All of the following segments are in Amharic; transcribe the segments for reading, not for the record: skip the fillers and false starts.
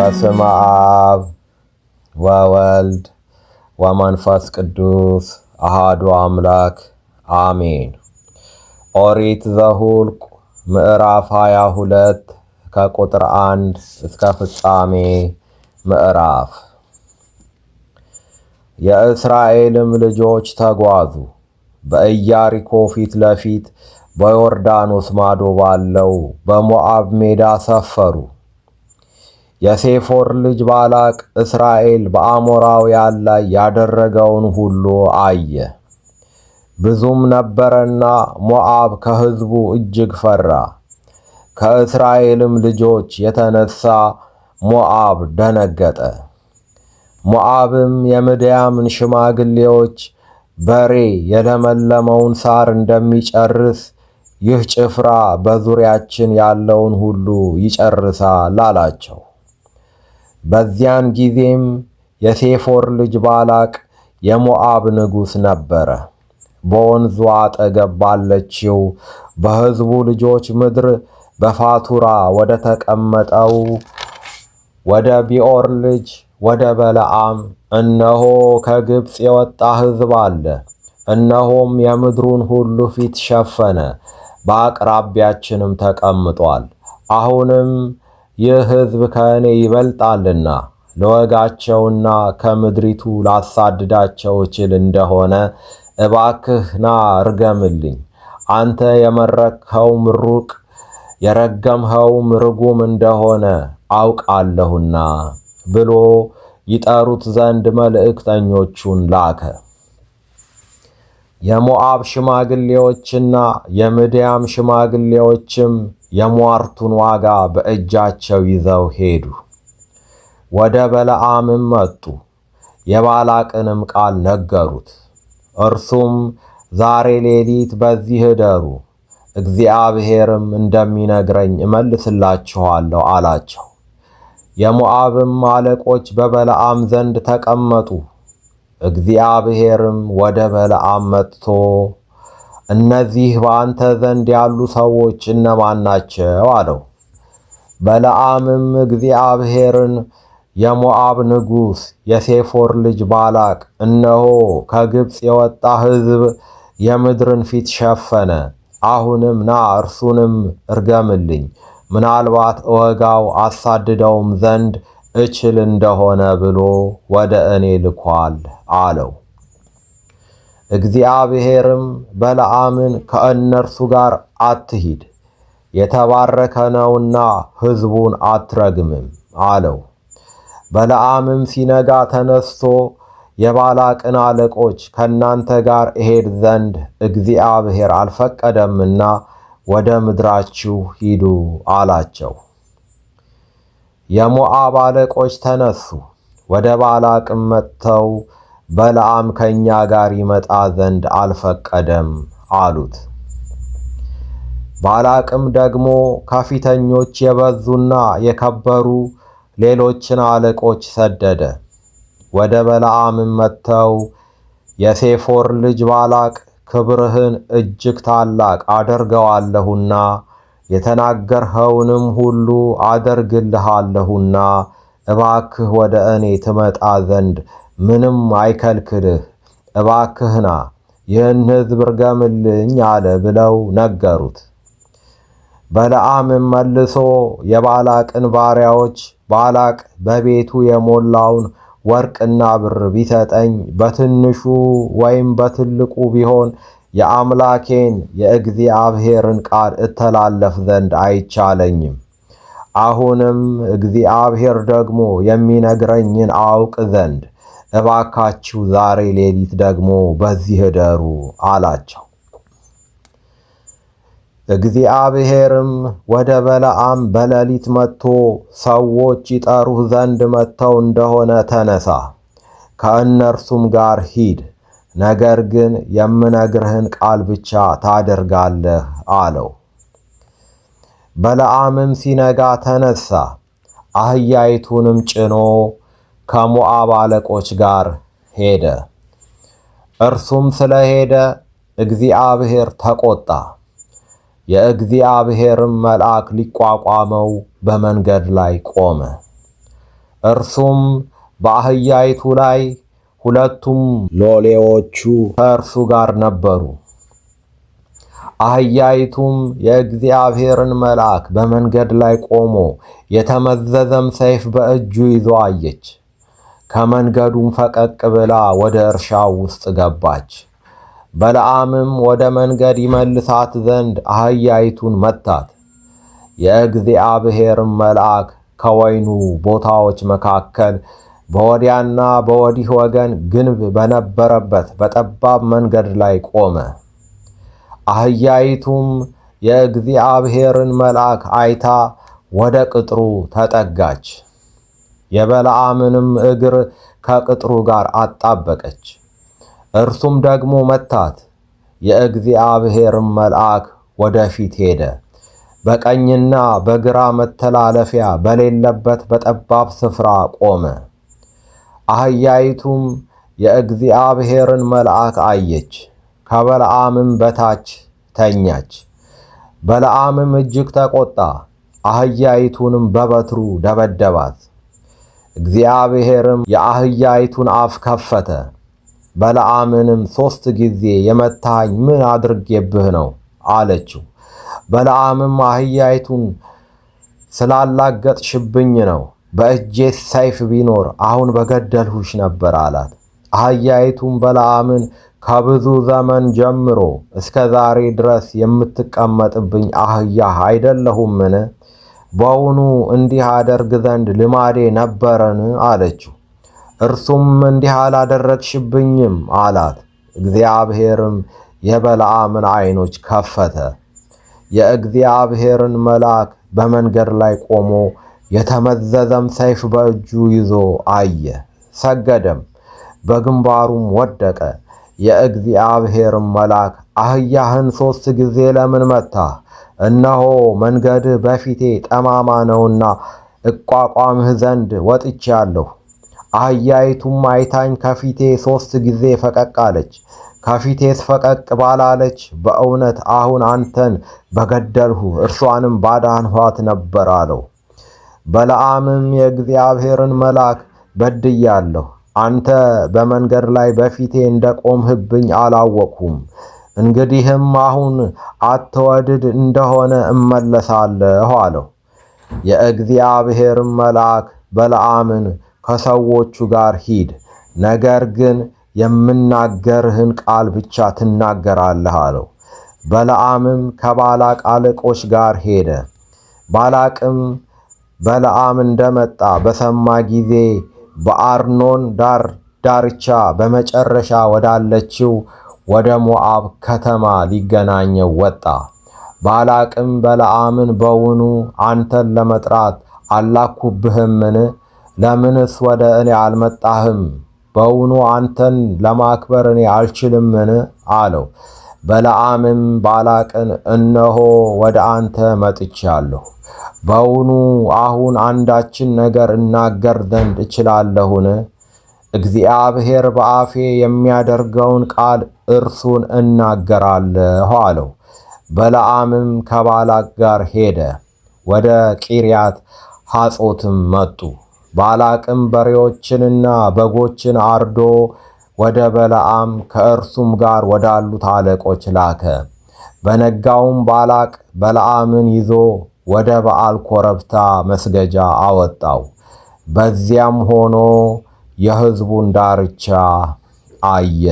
በስመ አብ ወወልድ ወመንፈስ ቅዱስ አሃዱ አምላክ አሜን። ኦሪት ዘኍልቍ ምዕራፍ 22 ከቁጥር 1 እስከ ፍጻሜ ምዕራፍ። የእስራኤልም ልጆች ተጓዙ፣ በኢያሪኮ ፊት ለፊት በዮርዳኖስ ማዶ ባለው በሞዓብ ሜዳ ሰፈሩ። የሴፎር ልጅ ባላቅ እስራኤል በአሞራውያን ላይ ያደረገውን ሁሉ አየ። ብዙም ነበረና ሞዓብ ከሕዝቡ እጅግ ፈራ። ከእስራኤልም ልጆች የተነሣ ሞዓብ ደነገጠ። ሞዓብም የምድያምን ሽማግሌዎች በሬ የለመለመውን ሣር እንደሚጨርስ ይህ ጭፍራ በዙሪያችን ያለውን ሁሉ ይጨርሳል አላቸው። በዚያን ጊዜም የሴፎር ልጅ ባላቅ የሞዓብ ንጉሥ ነበረ። በወንዙ አጠገብ ባለችው በሕዝቡ ልጆች ምድር በፋቱራ ወደ ተቀመጠው ወደ ቢዖር ልጅ ወደ በለዓም እነሆ ከግብፅ የወጣ ሕዝብ አለ፣ እነሆም የምድሩን ሁሉ ፊት ሸፈነ፣ በአቅራቢያችንም ተቀምጧል። አሁንም ይህ ሕዝብ ከእኔ ይበልጣልና ልወጋቸውና ከምድሪቱ ላሳድዳቸው እችል እንደሆነ እባክህ ና ርገምልኝ፣ አንተ የመረቅኸው ምሩቅ የረገምኸውም ርጉም እንደሆነ አውቃለሁና ብሎ ይጠሩት ዘንድ መልእክተኞቹን ላከ። የሞዓብ ሽማግሌዎችና የምድያም ሽማግሌዎችም የሟርቱን ዋጋ በእጃቸው ይዘው ሄዱ። ወደ በለዓምም መጡ፣ የባላቅንም ቃል ነገሩት። እርሱም ዛሬ ሌሊት በዚህ እደሩ፣ እግዚአብሔርም እንደሚነግረኝ እመልስላችኋለሁ አላቸው። የሞዓብም አለቆች በበለዓም ዘንድ ተቀመጡ። እግዚአብሔርም ወደ በለዓም መጥቶ እነዚህ በአንተ ዘንድ ያሉ ሰዎች እነማን ናቸው? አለው። በለዓምም እግዚአብሔርን የሞዓብ ንጉሥ የሴፎር ልጅ ባላቅ እነሆ ከግብፅ የወጣ ሕዝብ የምድርን ፊት ሸፈነ፣ አሁንም ና እርሱንም እርገምልኝ፣ ምናልባት እወጋው አሳድደውም ዘንድ እችል እንደሆነ ብሎ ወደ እኔ ልኳል አለው። እግዚአብሔርም በለዓምን ከእነርሱ ጋር አትሂድ፣ የተባረከ ነውና ሕዝቡን አትረግምም አለው። በለዓምም ሲነጋ ተነስቶ የባላቅን አለቆች ከእናንተ ጋር እሄድ ዘንድ እግዚአብሔር አልፈቀደምና ወደ ምድራችሁ ሂዱ አላቸው። የሞዓብ አለቆች ተነሱ፣ ወደ ባላቅም መጥተው በለዓም ከእኛ ጋር ይመጣ ዘንድ አልፈቀደም አሉት። ባላቅም ደግሞ ከፊተኞች የበዙና የከበሩ ሌሎችን አለቆች ሰደደ። ወደ በለዓምም መጥተው የሴፎር ልጅ ባላቅ ክብርህን እጅግ ታላቅ አደርገዋለሁና የተናገርኸውንም ሁሉ አደርግልሃለሁና እባክህ ወደ እኔ ትመጣ ዘንድ ምንም አይከልክልህ፣ እባክህ ና ይህን ሕዝብ ርገምልኝ አለ ብለው ነገሩት። በለዓምም መልሶ የባላቅን ባሪያዎች ባላቅ በቤቱ የሞላውን ወርቅና ብር ቢሰጠኝ በትንሹ ወይም በትልቁ ቢሆን የአምላኬን የእግዚአብሔርን ቃል እተላለፍ ዘንድ አይቻለኝም። አሁንም እግዚአብሔር ደግሞ የሚነግረኝን አውቅ ዘንድ እባካችሁ ዛሬ ሌሊት ደግሞ በዚህ እደሩ አላቸው። እግዚአብሔርም ወደ በለዓም በሌሊት መጥቶ ሰዎች ይጠሩህ ዘንድ መጥተው እንደሆነ ተነሳ፣ ከእነርሱም ጋር ሂድ፣ ነገር ግን የምነግርህን ቃል ብቻ ታደርጋለህ አለው። በለዓምም ሲነጋ ተነሳ፣ አህያይቱንም ጭኖ ከሞዓብ አለቆች ጋር ሄደ። እርሱም ስለሄደ እግዚአብሔር ተቆጣ። የእግዚአብሔርም መልአክ ሊቋቋመው በመንገድ ላይ ቆመ። እርሱም በአህያይቱ ላይ፣ ሁለቱም ሎሌዎቹ ከእርሱ ጋር ነበሩ። አህያይቱም የእግዚአብሔርን መልአክ በመንገድ ላይ ቆሞ የተመዘዘም ሰይፍ በእጁ ይዞ አየች። ከመንገዱም ፈቀቅ ብላ ወደ እርሻው ውስጥ ገባች። በለዓምም ወደ መንገድ ይመልሳት ዘንድ አህያይቱን መታት። የእግዚአብሔርም መልአክ ከወይኑ ቦታዎች መካከል በወዲያና በወዲህ ወገን ግንብ በነበረበት በጠባብ መንገድ ላይ ቆመ። አህያይቱም የእግዚአብሔርን መልአክ አይታ ወደ ቅጥሩ ተጠጋች። የበለዓምንም እግር ከቅጥሩ ጋር አጣበቀች። እርሱም ደግሞ መታት። የእግዚአብሔርም መልአክ ወደፊት ሄደ፣ በቀኝና በግራ መተላለፊያ በሌለበት በጠባብ ስፍራ ቆመ። አህያይቱም የእግዚአብሔርን መልአክ አየች፣ ከበለዓምም በታች ተኛች። በለዓምም እጅግ ተቆጣ፣ አህያይቱንም በበትሩ ደበደባት። እግዚአብሔርም የአህያይቱን አፍ ከፈተ። በለዓምንም 3 ጊዜ የመታኝ ምን አድርጌብህ ነው አለችው። በለዓምም አህያይቱን ስላላገጥሽብኝ ነው፣ በእጄስ ሰይፍ ቢኖር አሁን በገደልሁሽ ነበር አላት። አህያይቱም በለዓምን ከብዙ ዘመን ጀምሮ እስከ ዛሬ ድረስ የምትቀመጥብኝ አህያህ አይደለሁምን? በውኑ እንዲህ አደርግ ዘንድ ልማዴ ነበረን? አለችው። እርሱም እንዲህ አላደረግሽብኝም አላት። እግዚአብሔርም የበለዓምን ዓይኖች ከፈተ። የእግዚአብሔርን መልአክ በመንገድ ላይ ቆሞ የተመዘዘም ሰይፍ በእጁ ይዞ አየ፣ ሰገደም፣ በግንባሩም ወደቀ። የእግዚአብሔርም መልአክ አህያህን 3 ጊዜ ለምን መታህ? እነሆ መንገድህ በፊቴ ጠማማ ነውና እቋቋምህ ዘንድ ወጥቻለሁ። አህያይቱም አይታኝ ከፊቴ 3 ጊዜ ፈቀቅ አለች። ከፊቴስ ፈቀቅ ባላለች በእውነት አሁን አንተን በገደልሁ እርሷንም ባዳንኋት ነበር አለው። በለዓምም የእግዚአብሔርን መልአክ በድያለሁ፣ አንተ በመንገድ ላይ በፊቴ እንደቆምህብኝ አላወቅሁም። እንግዲህም አሁን አትወድድ እንደሆነ እመለሳለሁ አለው። የእግዚአብሔርም መልአክ በለዓምን ከሰዎቹ ጋር ሂድ፣ ነገር ግን የምናገርህን ቃል ብቻ ትናገራለህ አለው። በለዓምም ከባላቅ አለቆች ጋር ሄደ። ባላቅም በለዓም እንደመጣ በሰማ ጊዜ በአርኖን ዳርቻ በመጨረሻ ወዳለችው ወደ ሞዓብ ከተማ ሊገናኘው ወጣ። ባላቅም በለዓምን በውኑ አንተን ለመጥራት አላኩብህምን? ለምንስ ወደ እኔ አልመጣህም? በውኑ አንተን ለማክበር እኔ አልችልምን? አለው። በለዓምም ባላቅን እነሆ ወደ አንተ መጥቻለሁ። በውኑ አሁን አንዳችን ነገር እናገር ዘንድ እችላለሁን? እግዚአብሔር በአፌ የሚያደርገውን ቃል እርሱን እናገራለሁ አለው። በለዓምም ከባላቅ ጋር ሄደ። ወደ ቂርያት ሐጾትም መጡ። ባላቅም በሬዎችንና በጎችን አርዶ ወደ በለዓም ከእርሱም ጋር ወዳሉት አለቆች ላከ። በነጋውም ባላቅ በለዓምን ይዞ ወደ በዓል ኮረብታ መስገጃ አወጣው። በዚያም ሆኖ የሕዝቡን ዳርቻ አየ።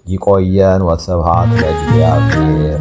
ይቆየን። ወስብሐት ለእግዚአብሔር።